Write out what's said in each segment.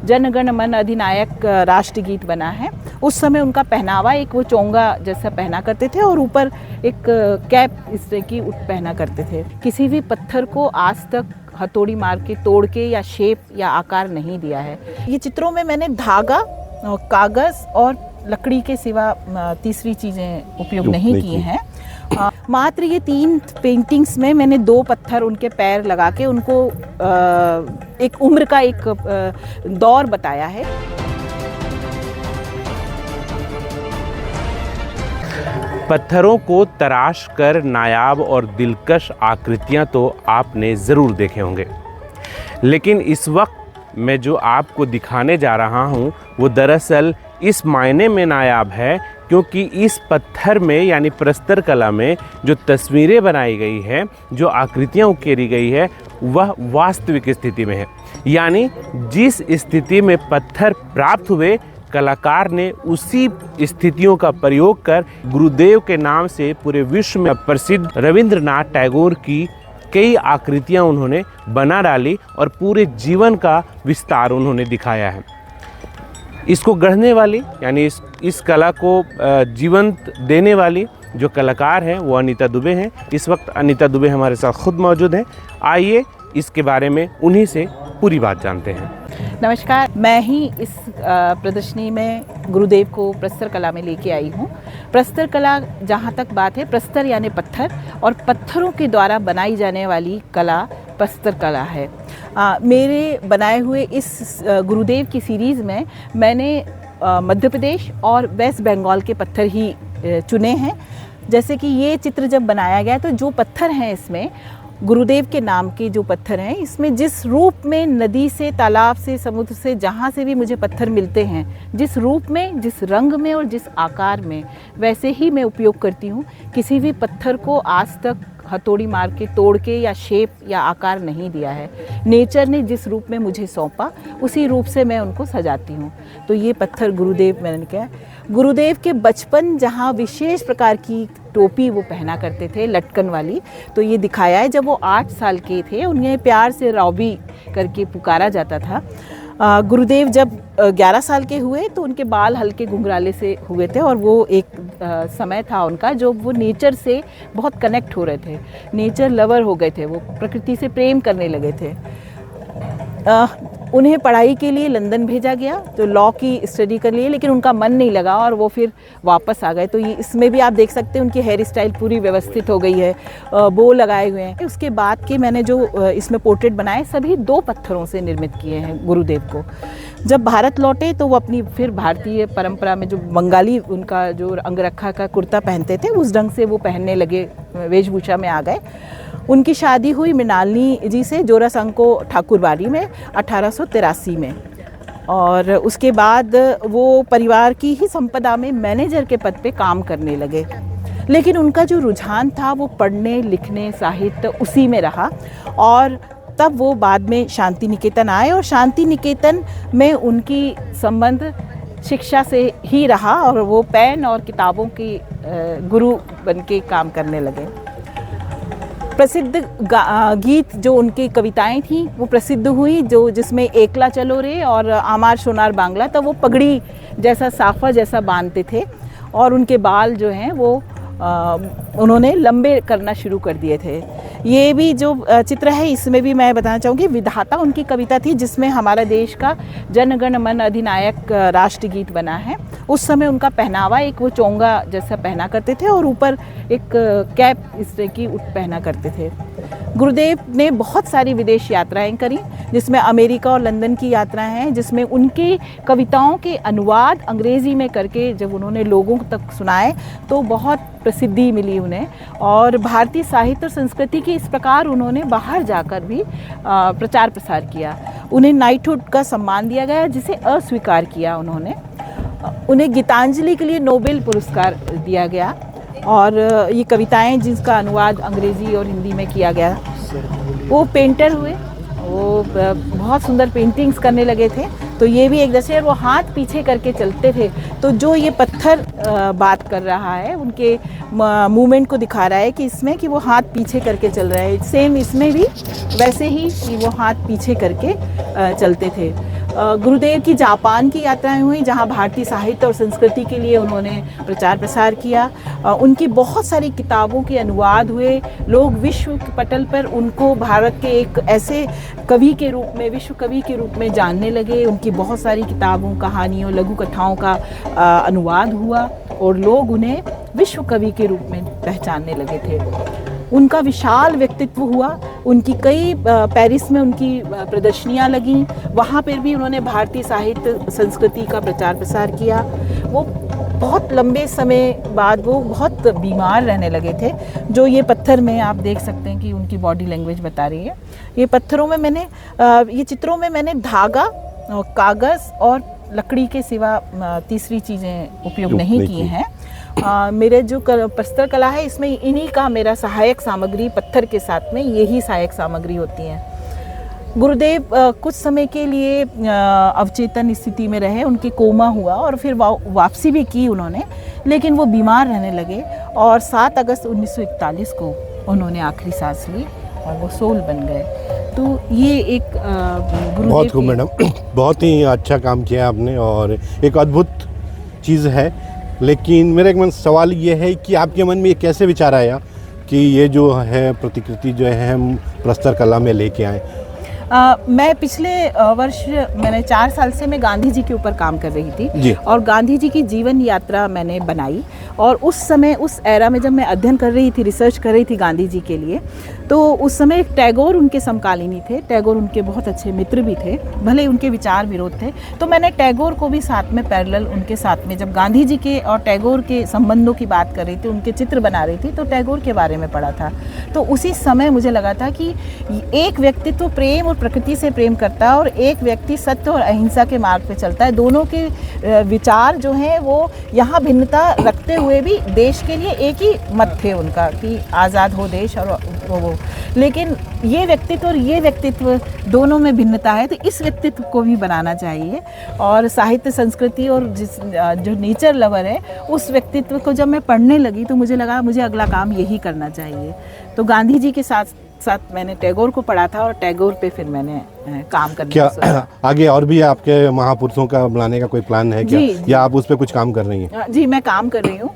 जन गण मन अधिनायक राष्ट्रगीत बना है। उस समय उनका पहनावा एक वो चोंगा जैसा पहना करते थे और ऊपर एक कैप इस तरह की पहना करते थे। किसी भी पत्थर को आज तक हथौड़ी मार के तोड़ के या शेप या आकार नहीं दिया है। ये चित्रों में मैंने धागा, कागज़ और लकड़ी के सिवा तीसरी चीज़ें उपयोग नहीं की हैं। मात्र ये 3 पेंटिंग्स में मैंने 2 पत्थर उनके पैर लगा के उनको एक उम्र का एक दौर बताया है। पत्थरों को तराश कर नायाब और दिलकश आकृतियां तो आपने ज़रूर देखे होंगे, लेकिन इस वक्त मैं जो आपको दिखाने जा रहा हूं वो दरअसल इस मायने में नायाब है क्योंकि इस पत्थर में यानी प्रस्तर कला में जो तस्वीरें बनाई गई है, जो आकृतियां उकेरी गई है, वह वास्तविक स्थिति में है। यानी जिस स्थिति में पत्थर प्राप्त हुए, कलाकार ने उसी स्थितियों का प्रयोग कर गुरुदेव के नाम से पूरे विश्व में प्रसिद्ध रविंद्रनाथ टैगोर की कई आकृतियां उन्होंने बना डाली और पूरे जीवन का विस्तार उन्होंने दिखाया है। इसको गढ़ने वाली यानी इस कला को जीवंत देने वाली जो कलाकार हैं वो अनीता दुबे हैं। इस वक्त अनीता दुबे हमारे साथ खुद मौजूद हैं। आइए इसके बारे में उन्हीं से पूरी बात जानते हैं। नमस्कार, मैं ही इस प्रदर्शनी में गुरुदेव को प्रस्तर कला में लेके आई हूँ। प्रस्तर कला जहाँ तक बात है, प्रस्तर यानी पत्थर और पत्थरों के द्वारा बनाई जाने वाली कला प्रस्तर कला है। मेरे बनाए हुए इस गुरुदेव की सीरीज़ में मैंने मध्य प्रदेश और वेस्ट बंगाल के पत्थर ही चुने हैं। जैसे कि ये चित्र जब बनाया गया तो जो पत्थर हैं इसमें गुरुदेव के नाम के जो पत्थर हैं, इसमें जिस रूप में नदी से, तालाब से, समुद्र से, जहाँ से भी मुझे पत्थर मिलते हैं, जिस रूप में, जिस रंग में और जिस आकार में, वैसे ही मैं उपयोग करती हूँ। किसी भी पत्थर को आज तक हथौड़ी मार के तोड़ के या शेप या आकार नहीं दिया है। नेचर ने जिस रूप में मुझे सौंपा उसी रूप से मैं उनको सजाती हूँ। तो ये पत्थर गुरुदेव मैंने क्या, गुरुदेव के बचपन जहाँ विशेष प्रकार की टोपी वो पहना करते थे लटकन वाली, तो ये दिखाया है। जब वो 8 साल के थे, उन्हें प्यार से रॉबी करके पुकारा जाता था। गुरुदेव जब 11 साल के हुए तो उनके बाल हल्के घुंघराले से हुए थे और वो एक समय था उनका जो वो नेचर से बहुत कनेक्ट हो रहे थे, नेचर लवर हो गए थे, वो प्रकृति से प्रेम करने लगे थे। उन्हें पढ़ाई के लिए लंदन भेजा गया तो लॉ की स्टडी कर लिए, लेकिन उनका मन नहीं लगा और वो फिर वापस आ गए। तो ये इसमें भी आप देख सकते हैं उनकी हेयर स्टाइल पूरी व्यवस्थित हो गई है, बो लगाए हुए हैं। उसके बाद के मैंने जो इसमें पोर्ट्रेट बनाए सभी 2 पत्थरों से निर्मित किए हैं गुरुदेव को। जब भारत लौटे तो वो अपनी फिर भारतीय परंपरा में जो बंगाली उनका जो अंगरखा का कुर्ता पहनते थे उस ढंग से वो पहनने लगे, वेशभूषा में आ गए। उनकी शादी हुई मृणालिनी जी से जोरासांको ठाकुरबाड़ी में 1883 में, और उसके बाद वो परिवार की ही संपदा में मैनेजर के पद पे काम करने लगे। लेकिन उनका जो रुझान था वो पढ़ने लिखने साहित्य उसी में रहा, और तब वो बाद में शांति निकेतन आए और शांति निकेतन में उनकी संबंध शिक्षा से ही रहा और वो पेन और किताबों की गुरु बन के काम करने लगे। प्रसिद्ध गीत जो उनकी कविताएं थी वो प्रसिद्ध हुई, जो जिसमें एकला चलो रे और आमार सोनार बांग्ला, तो वो पगड़ी जैसा साफा जैसा बांधते थे और उनके बाल जो हैं वो उन्होंने लंबे करना शुरू कर दिए थे। ये भी जो चित्र है इसमें भी मैं बताना चाहूँगी, विधाता उनकी कविता थी जिसमें हमारा देश का जन गण मन अधिनायक राष्ट्रगीत बना है। उस समय उनका पहनावा एक वो चोंगा जैसा पहना करते थे और ऊपर एक कैप इस तरह की पहना करते थे। गुरुदेव ने बहुत सारी विदेश यात्राएं करी, जिसमें अमेरिका और लंदन की यात्राएं हैं, जिसमें उनके कविताओं के अनुवाद अंग्रेज़ी में करके जब उन्होंने लोगों तक सुनाए तो बहुत प्रसिद्धि मिली उन्हें। और भारतीय साहित्य और संस्कृति की इस प्रकार उन्होंने बाहर जाकर भी प्रचार प्रसार किया। उन्हें नाइटहुड का सम्मान दिया गया जिसे अस्वीकार किया उन्होंने। उन्हें गीतांजलि के लिए नोबेल पुरस्कार दिया गया और ये कविताएं जिसका अनुवाद अंग्रेज़ी और हिंदी में किया गया। वो पेंटर हुए, वो बहुत सुंदर पेंटिंग्स करने लगे थे। तो ये भी एक जैसे वो हाथ पीछे करके चलते थे, तो जो ये पत्थर बात कर रहा है उनके मूवमेंट को दिखा रहा है कि इसमें कि वो हाथ पीछे करके चल रहा है। सेम इसमें भी वैसे ही कि वो हाथ पीछे करके चलते थे। गुरुदेव की जापान की यात्राएं हुई, जहां भारतीय साहित्य और संस्कृति के लिए उन्होंने प्रचार प्रसार किया। उनकी बहुत सारी किताबों के अनुवाद हुए। लोग विश्व के पटल पर उनको भारत के एक ऐसे कवि के रूप में, विश्व कवि के रूप में जानने लगे। उनकी बहुत सारी किताबों, कहानियों, लघु कथाओं का अनुवाद हुआ और लोग उन्हें विश्व कवि के रूप में पहचानने लगे थे। उनका विशाल व्यक्तित्व हुआ। उनकी कई पेरिस में उनकी प्रदर्शनियां लगीं, वहाँ पर भी उन्होंने भारतीय साहित्य संस्कृति का प्रचार प्रसार किया। वो बहुत लंबे समय बाद वो बहुत बीमार रहने लगे थे। जो ये पत्थर में आप देख सकते हैं कि उनकी बॉडी लैंग्वेज बता रही है। ये पत्थरों में मैंने ये चित्रों में मैंने धागा, कागज़ और लकड़ी के सिवा तीसरी चीज़ें उपयोग नहीं की हैं। मेरे जो प्रस्तर कला है इसमें इन्हीं का मेरा सहायक सामग्री, पत्थर के साथ में यही सहायक सामग्री होती हैं। गुरुदेव कुछ समय के लिए अवचेतन स्थिति में रहे, उनके कोमा हुआ और फिर वापसी भी की उन्होंने, लेकिन वो बीमार रहने लगे और 7 अगस्त 1941 को उन्होंने आखिरी सांस ली और वो सोल बन गए। तो ये एक गुरुदेव बहुत खूब मैडम, बहुत ही अच्छा काम किया आपने और एक अद्भुत चीज़ है। लेकिन मेरा एक सवाल ये है कि आपके मन में ये कैसे विचार आया कि ये जो है प्रतिकृति जो है हम प्रस्तर कला में लेके आए? मैं पिछले वर्ष मैंने 4 साल से मैं गांधी जी के ऊपर काम कर रही थी जी। और गांधी जी की जीवन यात्रा मैंने बनाई। और उस समय, उस एरा में जब मैं अध्ययन कर रही थी, रिसर्च कर रही थी गांधी जी के लिए, तो उस समय टैगोर उनके समकालीनी थे। टैगोर उनके बहुत अच्छे मित्र भी थे, भले उनके विचार विरोध थे। तो मैंने टैगोर को भी साथ में पैरेलल उनके साथ में, जब गांधी जी के और टैगोर के संबंधों की बात कर रही थी, उनके चित्र बना रही थी, तो टैगोर के बारे में पढ़ा था। तो उसी समय मुझे लगा था कि एक व्यक्तित्व प्रेम और प्रकृति से प्रेम करता है और एक व्यक्ति सत्य और अहिंसा के मार्ग पे चलता है। दोनों के विचार जो हैं वो यहाँ भिन्नता रखते हुए भी देश के लिए एक ही मत थे उनका कि आज़ाद हो देश और वो। लेकिन ये व्यक्तित्व और ये व्यक्तित्व दोनों में भिन्नता है, तो इस व्यक्तित्व को भी बनाना चाहिए। और साहित्य, संस्कृति और जो नेचर लवर है, उस व्यक्तित्व को जब मैं पढ़ने लगी तो मुझे लगा मुझे अगला काम यही करना चाहिए। तो गांधी जी के साथ साथ मैंने टैगोर को पढ़ा था और टैगोर पे फिर मैंने काम करना क्या सोचा। आगे और भी आपके महापुरुषों का बनाने का कोई प्लान है क्या? जी। या आप उस पर कुछ काम कर रही हैं? जी, मैं काम कर रही हूँ।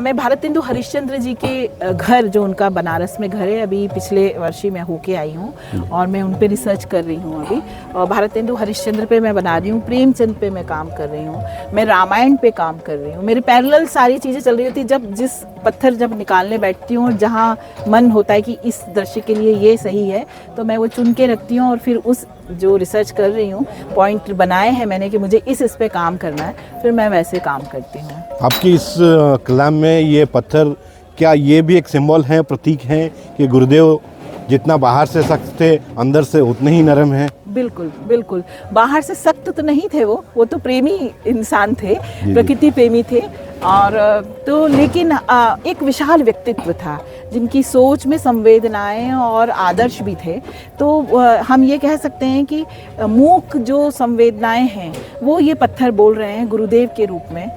मैं भारतेंदु हरिश्चंद्र जी के घर, जो उनका बनारस में घर है, अभी पिछले वर्ष ही मैं होके आई हूँ और मैं उन पे रिसर्च कर रही हूँ अभी। और भारतेंदु हरिश्चंद्र पे मैं बना रही हूँ, प्रेमचंद पे मैं काम कर रही हूँ, मैं रामायण पे काम कर रही हूँ। मेरी पैरेलल सारी चीज़ें चल रही होती। जब जिस पत्थर जब निकालने बैठती हूँ और जहाँ मन होता है कि इस दृश्य के लिए ये सही है, तो मैं वो चुन के रखती हूँ और फिर उस जो रिसर्च कर रही हूँ, पॉइंट बनाए हैं मैंने कि मुझे इस पे काम करना है, फिर मैं वैसे काम करती हूँ। आपकी इस कला में ये पत्थर, क्या ये भी एक सिंबल है, प्रतीक है कि गुरुदेव जितना बाहर से सख्त थे, अंदर से उतने ही नरम हैं? बिल्कुल बिल्कुल। बाहर से सख्त तो नहीं थे, वो तो प्रेमी इंसान थे, प्रकृति प्रेमी थे। और तो लेकिन एक विशाल व्यक्तित्व था जिनकी सोच में संवेदनाएं और आदर्श भी थे। तो हम ये कह सकते हैं कि मूक जो संवेदनाएं हैं वो ये पत्थर बोल रहे हैं गुरुदेव के रूप में।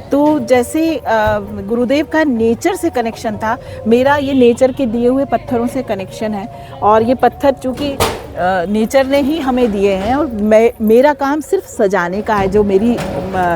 तो जैसे गुरुदेव का नेचर से कनेक्शन था, मेरा ये नेचर के दिए हुए पत्थरों से कनेक्शन है। और ये पत्थर चूँकि नेचर ने ही हमें दिए हैं और मेरा काम सिर्फ सजाने का है, जो मेरी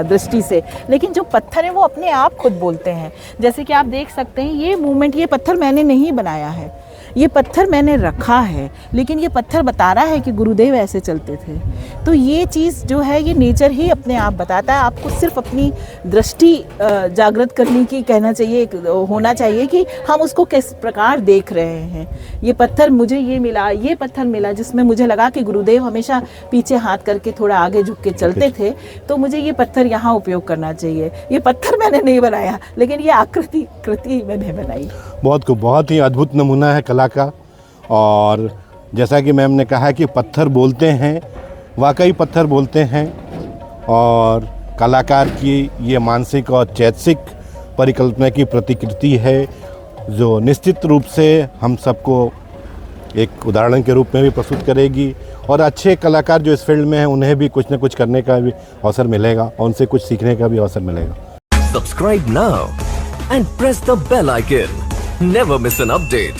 दृष्टि से। लेकिन जो पत्थर हैं वो अपने आप खुद बोलते हैं। जैसे कि आप देख सकते हैं ये मूवमेंट, ये पत्थर मैंने नहीं बनाया है, ये पत्थर मैंने रखा है, लेकिन ये पत्थर बता रहा है कि गुरुदेव ऐसे चलते थे। तो ये चीज़ जो है ये नेचर ही अपने आप बताता है। आपको सिर्फ अपनी दृष्टि जागृत करने की कहना चाहिए, होना चाहिए कि हम उसको किस प्रकार देख रहे हैं। ये पत्थर मुझे ये मिला, ये पत्थर मिला जिसमें मुझे लगा कि गुरुदेव हमेशा पीछे हाथ करके थोड़ा आगे झुक के चलते थे, तो मुझे ये पत्थर यहाँ उपयोग करना चाहिए। ये पत्थर मैंने नहीं बनाया, लेकिन ये कृति मैंने बनाई। बहुत ही अद्भुत नमूना है कला का। और जैसा कि मैम ने कहा कि पत्थर बोलते हैं, वाकई पत्थर बोलते हैं। और कलाकार की ये मानसिक और चैतसिक परिकल्पना की प्रतिकृति है, जो निश्चित रूप से हम सबको एक उदाहरण के रूप में भी प्रस्तुत करेगी। और अच्छे कलाकार जो इस फील्ड में हैं उन्हें भी कुछ न कुछ करने का भी अवसर मिलेगा और उनसे कुछ सीखने का भी अवसर मिलेगा। Subscribe now and press the bell icon. Never miss an update.